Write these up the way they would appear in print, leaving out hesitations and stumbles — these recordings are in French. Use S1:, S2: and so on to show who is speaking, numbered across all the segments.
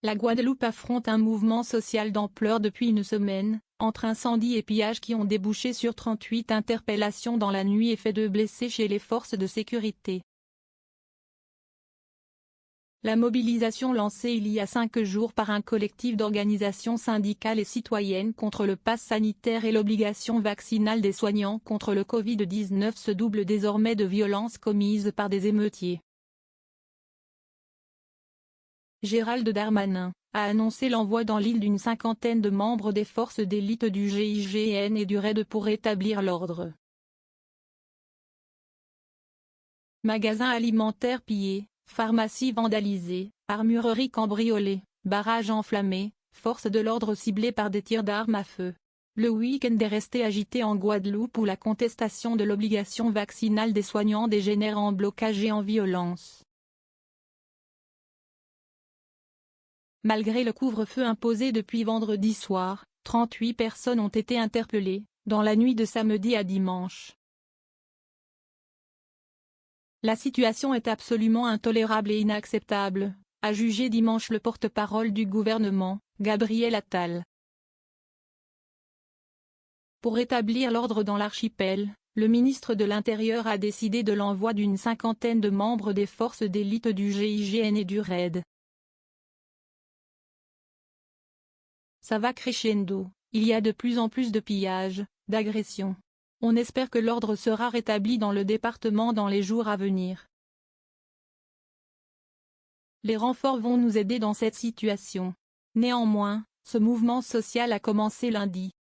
S1: La Guadeloupe affronte un mouvement social d'ampleur depuis une semaine, entre incendies et pillages qui ont débouché sur 38 interpellations dans la nuit et fait 2 blessés chez les forces de sécurité. La mobilisation lancée il y a 5 jours par un collectif d'organisations syndicales et citoyennes contre le pass sanitaire et l'obligation vaccinale des soignants contre le Covid-19 se double désormais de violences commises par des émeutiers. Gérald Darmanin a annoncé l'envoi dans l'île d'une 50aine de membres des forces d'élite du GIGN et du RAID pour rétablir l'ordre. Magasins alimentaires pillés, pharmacies vandalisées, armureries cambriolées, barrages enflammés, forces de l'ordre ciblées par des tirs d'armes à feu. Le week-end est resté agité en Guadeloupe où la contestation de l'obligation vaccinale des soignants dégénère en blocage et en violence. Malgré le couvre-feu imposé depuis vendredi soir, 38 personnes ont été interpellées, dans la nuit de samedi à dimanche. La situation est absolument intolérable et inacceptable, a jugé dimanche le porte-parole du gouvernement, Gabriel Attal. Pour rétablir l'ordre dans l'archipel, le ministre de l'Intérieur a décidé de l'envoi d'une 50aine de membres des forces d'élite du GIGN et du RAID. Ça va crescendo, il y a de plus en plus de pillages, d'agressions. On espère que l'ordre sera rétabli dans le département dans les jours à venir. Les renforts vont nous aider dans cette situation. Néanmoins, ce mouvement social a commencé lundi.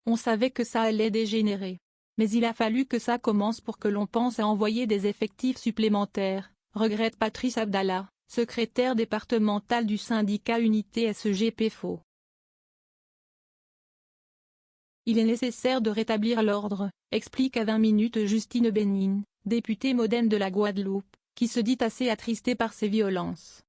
S1: On savait que ça allait dégénérer. Mais il a fallu que ça commence pour que l'on pense à envoyer des effectifs supplémentaires, regrette Patrice Abdallah, secrétaire départemental du syndicat Unité SGPFO. Il est nécessaire de rétablir l'ordre, explique à 20 minutes Justine Bénigne, députée modem de la Guadeloupe, qui se dit assez attristée par ces violences.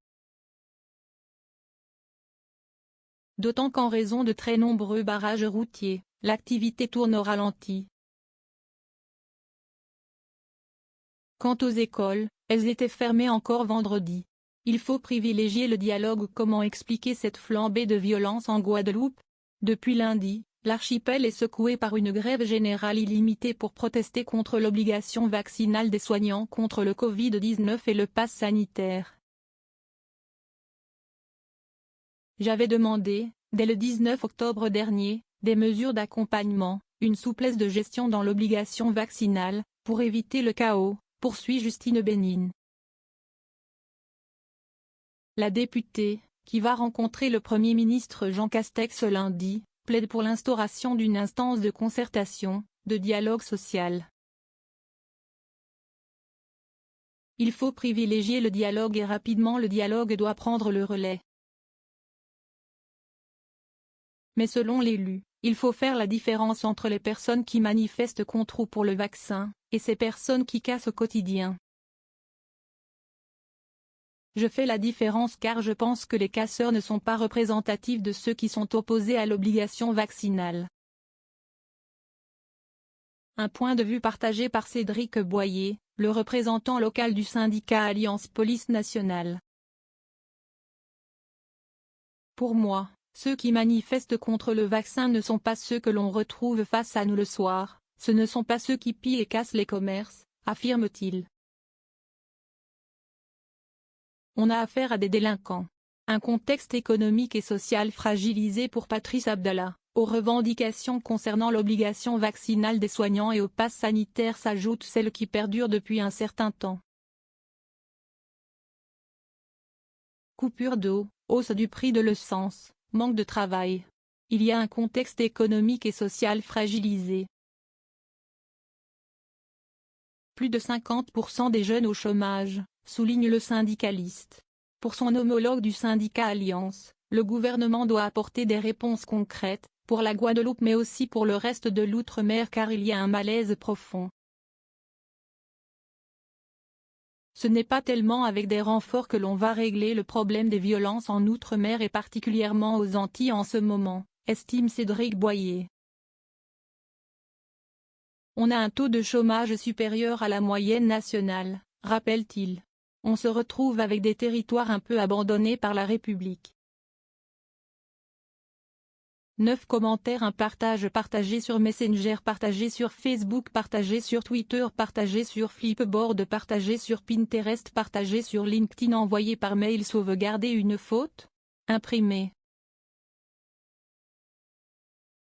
S1: D'autant qu'en raison de très nombreux barrages routiers, l'activité tourne au ralenti. Quant aux écoles, elles étaient fermées encore vendredi. Il faut privilégier le dialogue. Comment expliquer cette flambée de violence en Guadeloupe? Depuis lundi, l'archipel est secoué par une grève générale illimitée pour protester contre l'obligation vaccinale des soignants contre le Covid-19 et le pass sanitaire. J'avais demandé, dès le 19 octobre dernier, des mesures d'accompagnement, une souplesse de gestion dans l'obligation vaccinale, pour éviter le chaos, poursuit Justine Bénigne. La députée, qui va rencontrer le Premier ministre Jean Castex lundi, plaide pour l'instauration d'une instance de concertation, de dialogue social. Il faut privilégier le dialogue et rapidement le dialogue doit prendre le relais. Mais selon l'élu, il faut faire la différence entre les personnes qui manifestent contre ou pour le vaccin, et ces personnes qui cassent au quotidien. Je fais la différence car je pense que les casseurs ne sont pas représentatifs de ceux qui sont opposés à l'obligation vaccinale. Un point de vue partagé par Cédric Boyer, le représentant local du syndicat Alliance Police Nationale. Pour moi, ceux qui manifestent contre le vaccin ne sont pas ceux que l'on retrouve face à nous le soir, ce ne sont pas ceux qui pillent et cassent les commerces, affirme-t-il. On a affaire à des délinquants. Un contexte économique et social fragilisé pour Patrice Abdallah. Aux revendications concernant l'obligation vaccinale des soignants et au pass sanitaire s'ajoutent celles qui perdurent depuis un certain temps. Coupure d'eau, hausse du prix de l'essence, manque de travail. Il y a un contexte économique et social fragilisé. Plus de 50% des jeunes au chômage, souligne le syndicaliste. Pour son homologue du syndicat Alliance, le gouvernement doit apporter des réponses concrètes, pour la Guadeloupe mais aussi pour le reste de l'outre-mer car il y a un malaise profond. Ce n'est pas tellement avec des renforts que l'on va régler le problème des violences en outre-mer et particulièrement aux Antilles en ce moment, estime Cédric Boyer. On a un taux de chômage supérieur à la moyenne nationale, rappelle-t-il. On se retrouve avec des territoires un peu abandonnés par la République. 9 commentaires. Un partage partagé sur Messenger, partagé sur Facebook, partagé sur Twitter, partagé sur Flipboard, partagé sur Pinterest, partagé sur LinkedIn, envoyé par mail. Sauvegarder une faute. Imprimer.